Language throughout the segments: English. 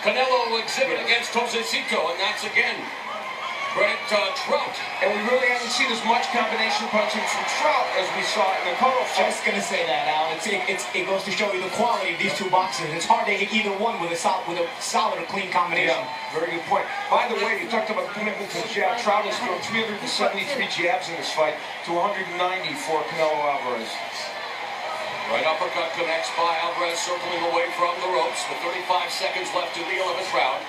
Canelo will exhibit against Josecito, and that's again credit Trout. And we really haven't seen as much combination punching from Trout as we saw in the Cotto fight. Just gonna say that, Al. It goes to show you the quality of these two boxers. It's hard to hit either one with a solid or clean combination. Yeah, very good point. By the way, you talked about the commitment to the jab. Trout has thrown 373 jabs in this fight to 190 for Canelo Alvarez. Right uppercut connects by Alvarez, circling away from the ropes with 35 seconds left in the 11th round.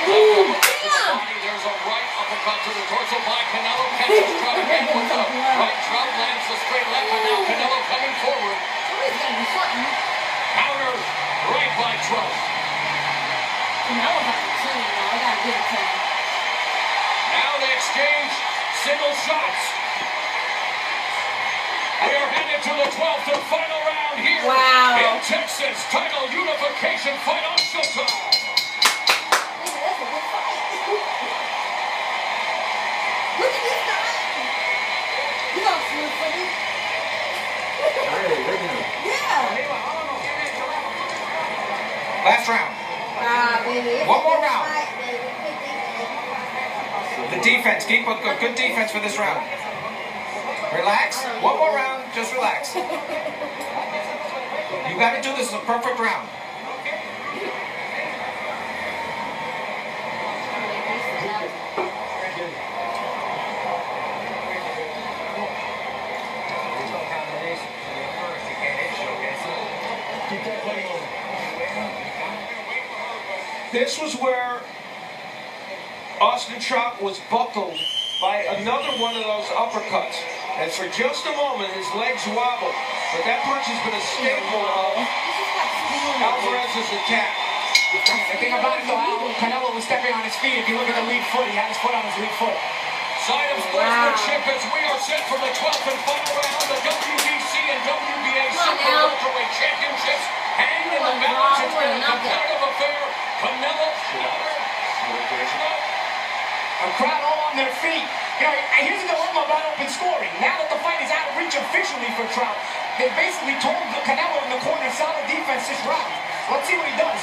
There's a right uppercut to the torso by Canelo. Catches Trout again with the right. Trout lands the straight left, and now Canelo coming forward. Counter right by Trout. Canelo has a chin, I gotta give it to him. Now they exchange single shots. We are headed to the 12th and final round here in Texas. Title unification fight on Showtime. Look at this guy. He's all smooth for me. Yeah. Last round. Baby. One more round. The defense. Keep a good defense for this round. Relax. One more round. Just relax. You got to do this. It's a perfect round. This was where Austin Trout was buckled by another one of those uppercuts. And for just a moment, his legs wobbled. But that punch has been a staple of Alvarez's attack. The thing about it, though, Canelo was stepping on his feet. If you look at the lead foot, he had his foot on his lead foot. Sign of sportsmanship as we are set for the 12th and final round. The WBC and WBA Super Welterweight Championships hang in the balance. It's been a competitive affair. Canelo, a crowd all on their feet. You know, here's the dilemma about open scoring. Now that the fight is out of reach officially for Trout, they basically told Canelo in the corner, solid defense this round. Let's see what he does.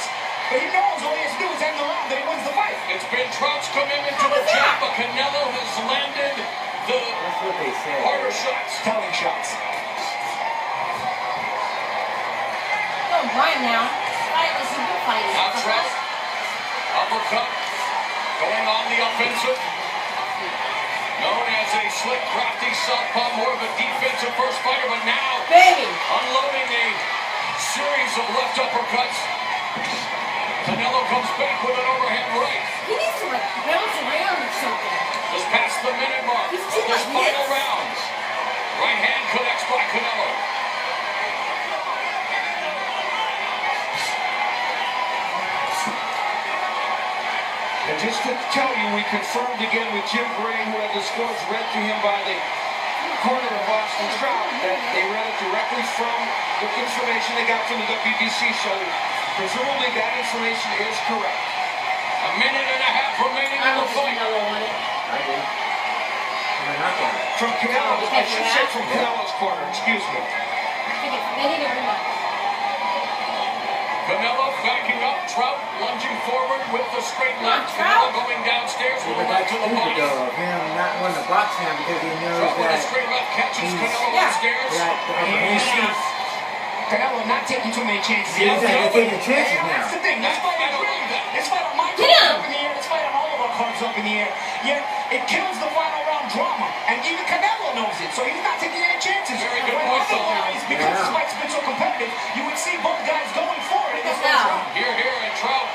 But he knows all he has to do is end the round, then he wins the fight. It's been Trout's commitment to the jab, but Canelo has landed the harder shots. Telling shots. Oh, Brian now. This is a good fight. Now Trout, uppercut, going on the offensive. Known as a slick, crafty southpaw, more of a defensive first fighter, but now unloading a series of left uppercuts. Canelo comes back with an overhand right. He needs to like bounce around or something. Just past the minute mark of this final round. Right hand connects by Canelo. And just to tell you, we confirmed again with Jim Gray, who had the scores read to him by the corner of Austin Trout, that they read it directly from the information they got from the WBC, so presumably that information is correct. A minute and a half remaining in the fight. I did. From Canelo, I should say from Canelo's corner, excuse me. Canelo backing up, Trout lunging forward with the straight left. Canelo going downstairs with a right to the body. Of him not wanting to box him because he knows Trout with a that straight left catches Canelo upstairs. You see Canelo not taking too many chances. He's not taking chances now. That's the thing. This fight is brilliant. This fight on my cards up in the air. This fight on all of our cards up in the air. Yet it kills the final round drama. And even Canelo knows it. So he's not taking any chances. Very good point, though. Because this fight's been so competitive, you would see both guys going for it in this first round. Here, and Trout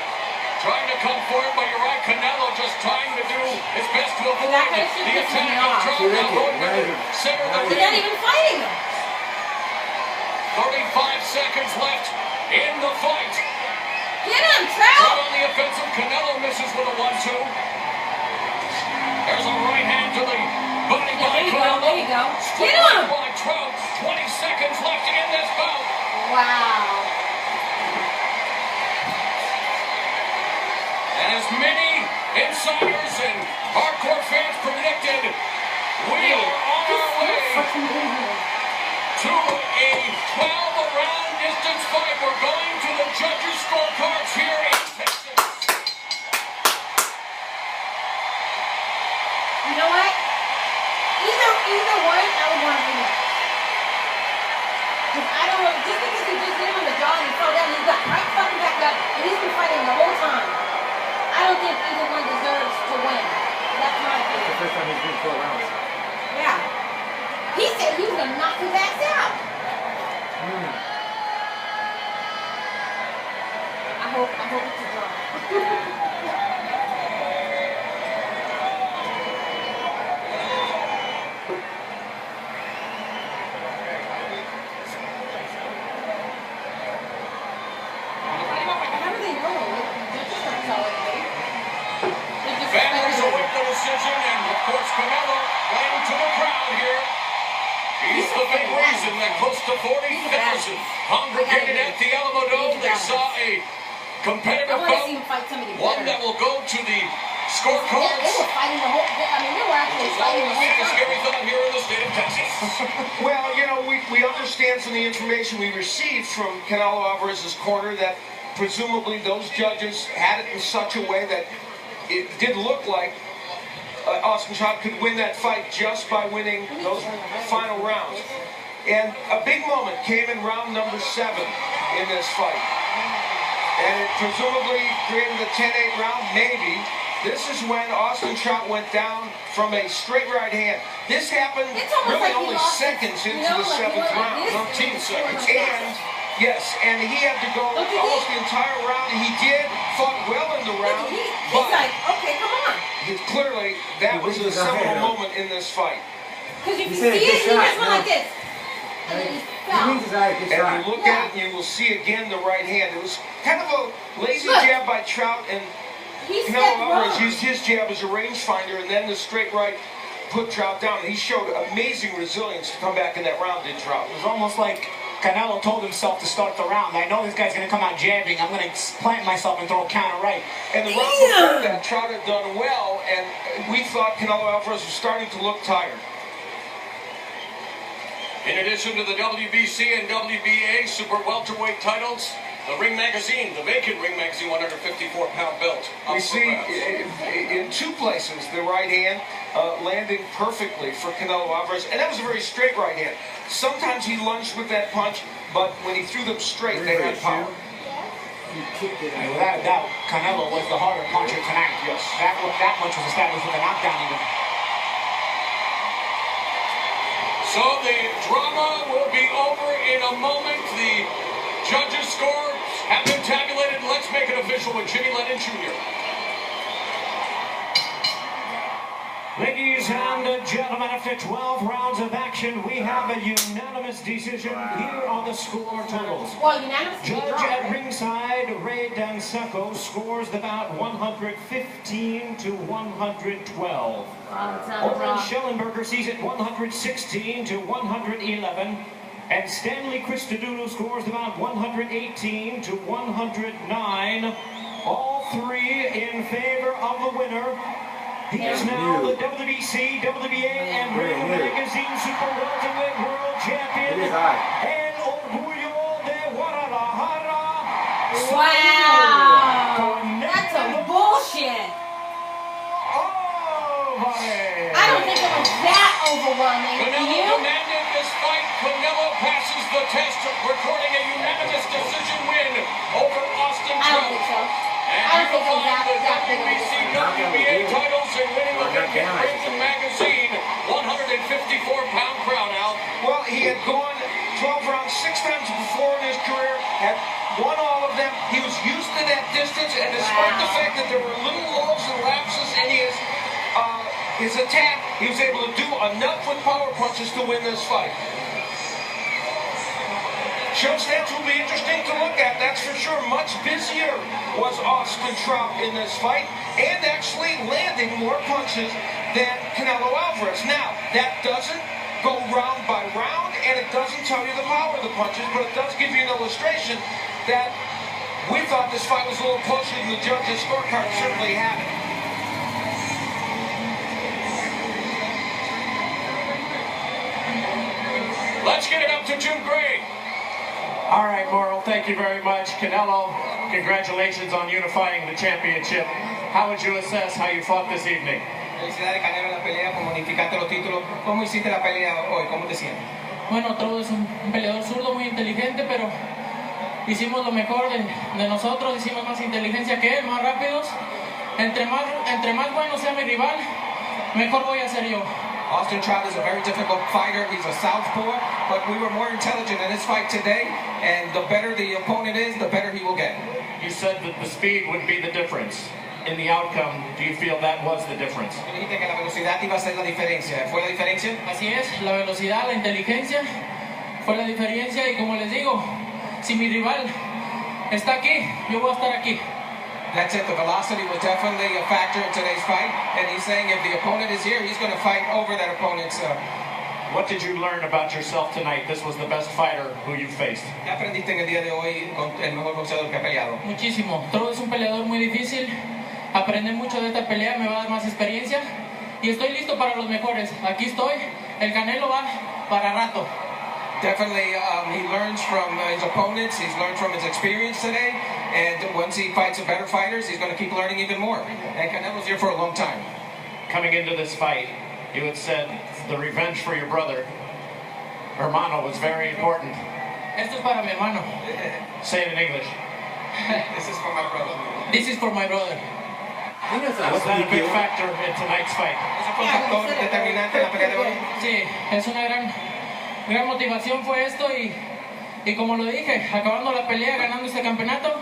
trying to come forward, but you're right, Canelo just trying to do his best to avoid the attack of Trout. Now going to the center of the ring. They're not even fighting him. 35 seconds left in the fight. Get him, Trout! Trout on the offensive. Canelo misses with a 1-2. There's a right hand to the body by Canelo. There you go. Get him! By Trout. 20 seconds left in this bout. Wow. And as many insiders and hardcore fans predicted, we are on our way to a 12-round distance fight. We're going to the judges' scorecards here in Texas. You know what? Either way, I would want to win it. Because I don't know, just because he just hit him on the jaw and he fell down, he got right fucking back up, and he's been fighting the whole time. I don't think either one deserves to win. That's my opinion. It's the first time he's been 4 rounds. Yeah. He said he was gonna knock his ass out. I hope it's a draw. Fans await the decision, and of course Canelo playing to the crowd here. He's the big reason that close to 40,000 congregated at the Alamo Dome. They saw a competitive bout, one that will go to the scorecards. They were fighting the whole. They were actually fighting the whole time. Scary thought here in the state of Texas. Well, you know, we understand from the information we received from Canelo Alvarez's corner that presumably those judges had it in such a way that it did look like Austin Trout could win that fight just by winning those final rounds. And a big moment came in round number 7 in this fight. And it presumably created a 10-8 round, maybe. This is when Austin Trout went down from a straight right hand. This happened really only seconds into the 7th round. 13 seconds. And yes, and he had to go almost the entire round. He did, fought well in the round, He's like, okay, come on. Clearly, that was a seminal moment in this fight. Because if you see it, he just went like this. And then he fell. And you look at it, and you will see again the right hand. It was kind of a lazy jab by Trout, and Canelo Alvarez used his jab as a rangefinder, and then the straight right put Trout down. And he showed amazing resilience to come back in that round, did Trout. It was almost like Canelo told himself to start the round. I know this guy's going to come out jabbing. I'm going to plant myself and throw a counter right. And the round before that, Trout had done well, and we thought Canelo Alvarez was starting to look tired. In addition to the WBC and WBA super welterweight titles, the Ring Magazine, the vacant Ring Magazine 154-pound belt. We see in 2 places the right hand landing perfectly for Canelo Alvarez, and that was a very straight right hand. Sometimes he lunged with that punch, but when he threw them straight, they had power. And without a doubt, Canelo was the harder puncher tonight. Yes. That punch was established with a knockdown even. So the drama will be over in a moment. The judges' scores have been tabulated. Let's make it official with Jimmy Lennon Jr. Ladies and gentlemen, after 12 rounds of action, we have a unanimous decision here on the score totals. Well, unanimous. Judge at ringside, Ray Danseco, scores the bout 115 to 112. Oren Schellenberger sees it 116 to 111. And Stanley Christodoulou scores the bout 118 to 109. All 3 in favor of the winner. He is now the WBC, WBA, and Ring Magazine Super Welterweight World Champion. And Orgullo de Guadalajara. Wow! That's some bullshit. I don't think it was that overwhelming. Canelo demanded this fight. Canelo passes the test, recording a unanimous decision win over Austin Trout. I don't think so. And unifying the WBC, WBA titles and winning the vacant Ring Magazine 154-pound crown, Al. Well, he had gone 12 rounds 6 times before in his career, had won all of them. He was used to that distance, and despite the fact that there were little lulls and lapses in his attack, he was able to do enough with power punches to win this fight. Show stats will be interesting to look at, that's for sure. Much busier was Austin Trout in this fight, and actually landing more punches than Canelo Alvarez. Now, that doesn't go round by round, and it doesn't tell you the power of the punches, but it does give you an illustration that we thought this fight was a little closer than the judges' scorecard certainly had it. Let's get it up to Jim Gray. All right, Morrell, thank you very much. Canelo, congratulations on unifying the championship. How would you assess how you fought this evening? Felicidades, Canelo, en la pelea, como unificaste los títulos. ¿Cómo hiciste la pelea hoy? ¿Cómo te sientes? Bueno, Trout es un peleador zurdo muy inteligente, pero hicimos lo mejor de nosotros, hicimos más inteligencia que él, más rápidos. Entre más bueno sea mi rival, mejor voy a ser yo. Austin Trout is a very difficult fighter. He's a southpaw, but we were more intelligent in this fight today, and the better the opponent is, the better he will get. You said that the speed would be the difference in the outcome. Do you feel that was the difference? Dijiste que la velocidad iba a ser la diferencia. ¿Fue la diferencia? Así es, la velocidad, la inteligencia fue la diferencia y como les digo, si mi rival está aquí, yo voy a estar aquí. That's it. The velocity was definitely a factor in today's fight, and he's saying if the opponent is here, he's going to fight over that opponent's. What did you learn about yourself tonight? This was the best fighter who you faced. ¿Qué aprendiste en el día de hoy con el mejor boxeador que ha peleado? Muchísimo. Trout es un peleador muy difícil. Aprender mucho de esta pelea me va a dar más experiencia y estoy listo para los mejores. Aquí estoy. El Canelo va para rato. Definitely, he learns from his opponents. He's learned from his experience today. And once he fights the better fighters, he's going to keep learning even more. And Canelo's here for a long time. Coming into this fight, you had said the revenge for your brother, hermano, was very important. Esto es para mi hermano. Say it in English. This is for my brother. This is for my brother. Was that a big factor in tonight's fight? ¿Eso fue un factor determinante en la pelea de hoy? Sí, es una gran motivación fue esto y como lo dije, acabando la pelea, ganando este campeonato,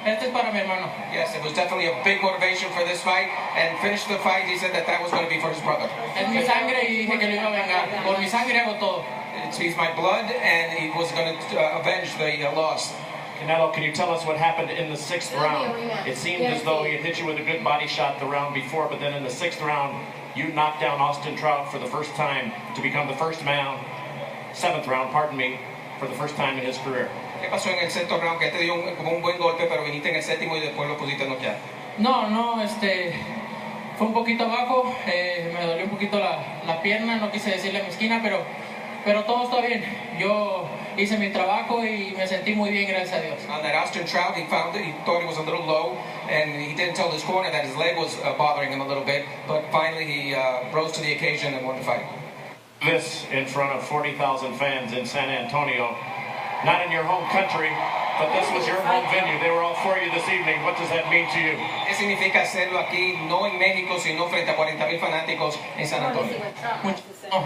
este es para mi hermano. Yes, it was definitely a big motivation for this fight. And finished the fight, he said that was going to be for his brother. Es mi sangre y dije que lo iba a vengar. Por mi sangre hago todo. He's my blood, and he was going to avenge the loss. Canelo, can you tell us what happened in the 6th round? It seemed as though he had hit you with a good body shot the round before, but then in the 6th round, you knocked down Austin Trout for the first time to become the first man, 7th round, pardon me, for the first time in his career. ¿Qué pasó en el sexto round? Que te dio como un buen golpe, pero viniste en el séptimo y después lo pusiste a noquear. No, fue un poquito abajo, me dolió un poquito la pierna, no quise decirle a mi esquina, pero todo está bien. Yo hice mi trabajo y me sentí muy bien, gracias a Dios. On that Austin Trout, he thought it was a little low, and he didn't tell his corner that his leg was bothering him a little bit, but finally he rose to the occasion and won the fight. This in front of 40,000 fans in San Antonio, not in your home country, but this was your home venue. They were all for you this evening. What does that mean to you? ¿Qué significa hacerlo aquí, no en México, sino frente a 40,000 fanáticos en San Antonio?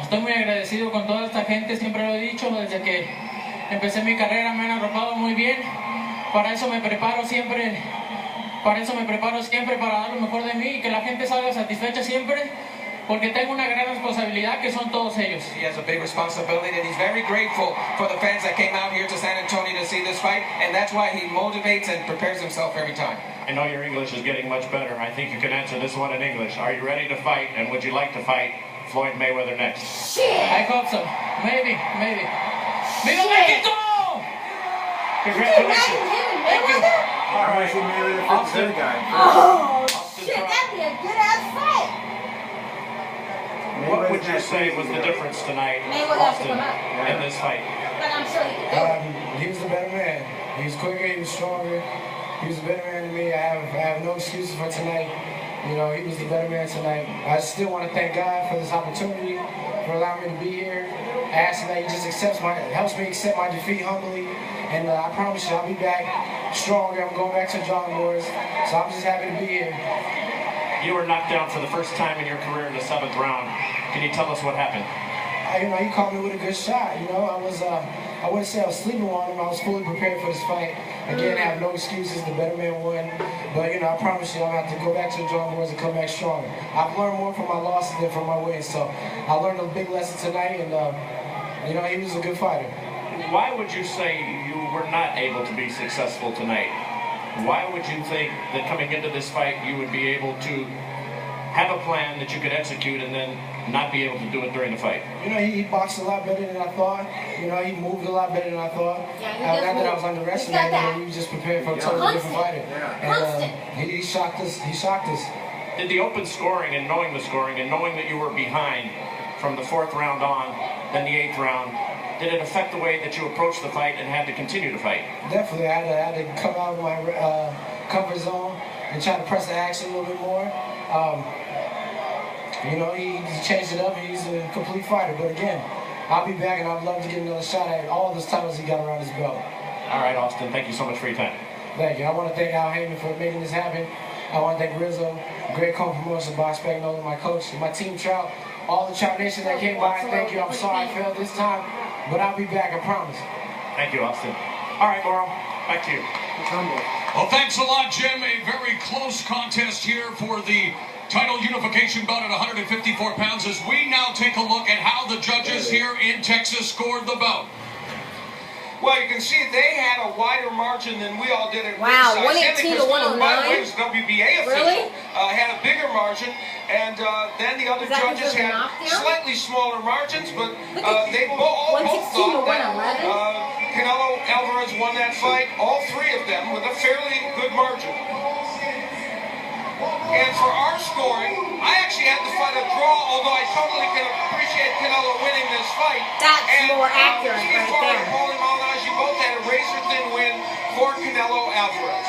Estoy muy agradecido con toda esta gente, siempre lo he dicho, desde que empecé mi carrera me han arropado muy bien. Para eso me preparo siempre para dar lo mejor de mí y que la gente salga satisfecha siempre, porque tengo una gran responsabilidad que son todos ellos. He has a big responsibility, and he's very grateful for the fans that came out here to San Antonio to see this fight, and that's why he motivates and prepares himself every time. I know your English is getting much better. I think you can answer this one in English. Are you ready to fight, and would you like to fight Floyd Mayweather next? I hope so. Maybe. ¡Viva México! Congratulations. Thank you. All right, Austin. Oh, shit, that'd be a good ass fight. What would you say was the difference tonight, Austin, in this fight? But I'm sure he can do it. He was the better man. He was quicker, he was stronger. He was a better man than me. I have no excuses for tonight. You know, he was the better man tonight. I still want to thank God for this opportunity, for allowing me to be here. I ask him that he just helps me accept my defeat humbly. And I promise you, I'll be back stronger. I'm going back to the drawing boards. So I'm just happy to be here. You were knocked down for the first time in your career in the 7th round. Can you tell us what happened? He caught me with a good shot. I wouldn't say I was sleeping on him. I was fully prepared for this fight. Again, I have no excuses. The better man won. But, I promise you, I'm going to have to go back to the drawing boards and come back stronger. I've learned more from my losses than from my wins. So I learned a big lesson tonight, and, he was a good fighter. Why would you say you were not able to be successful tonight? Why would you think that coming into this fight you would be able to have a plan that you could execute and then not be able to do it during the fight? He boxed a lot better than I thought. He moved a lot better than I thought. Yeah, not that I was underestimating him, he was just prepared for a totally different fighter. And he shocked us. Did the open scoring and knowing the scoring and knowing that you were behind from the 4th round on, then the 8th round, did it affect the way that you approached the fight and had to continue to fight? Definitely, I had to come out of my comfort zone and try to press the action a little bit more. You know, he changed it up. He's a complete fighter. But again, I'll be back, and I'd love to get another shot at all those titles he got around his belt. All right, Austin, thank you so much for your time. Thank you. I want to thank Al Heyman for making this happen. I want to thank Rizzo, Great Co-Promotion, Boss Spagnola, my coach, my team Trout, all the Trout Nation that came by. Thank you. I'm sorry I failed this time, but I'll be back, I promise. Thank you, Austin. All right, Mauro, back to you. Well, thanks a lot, Jim. A very close contest here for the title unification bout at 154 pounds as we now take a look at how the judges here in Texas scored the bout. Well, you can see they had a wider margin than we all did at wow, ringside. 118 to 109? By the way, was WBA official, really? Had a bigger margin, and then the other judges had slightly smaller margins, but they both thought that Canelo Alvarez won that fight, all three of them, with a fairly good margin. And for our scoring, I actually had to fight a draw, although I totally can appreciate Canelo winning this fight. That's more accurate right there. You both had a razor-thin win for Canelo Alvarez.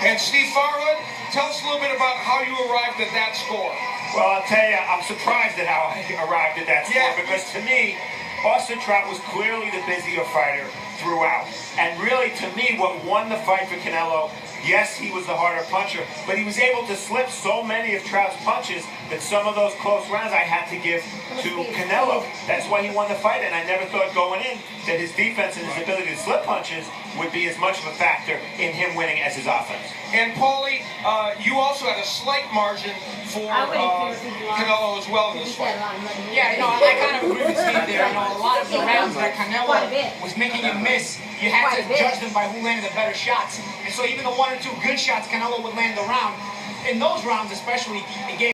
And Steve Farhood, tell us a little bit about how you arrived at that score. Well, I'll tell you, I'm surprised at how I arrived at that score, because to me, Austin Trout was clearly the busier fighter throughout. And really, to me, what won the fight for Canelo, yes, he was the harder puncher, but he was able to slip so many of Trout's punches that some of those close rounds I had to give to Canelo. That's why he won the fight, and I never thought going in that his defense and his ability to slip punches would be as much of a factor in him winning as his offense. And Paulie, you also had a slight margin for Canelo as well in this fight. Yeah, I kind of agree with Steve there. A lot of the rounds that Canelo was making him miss, you had to judge them by who landed the better shots. And so even the 1 or 2 good shots Canelo would land the round, in those rounds especially, it gave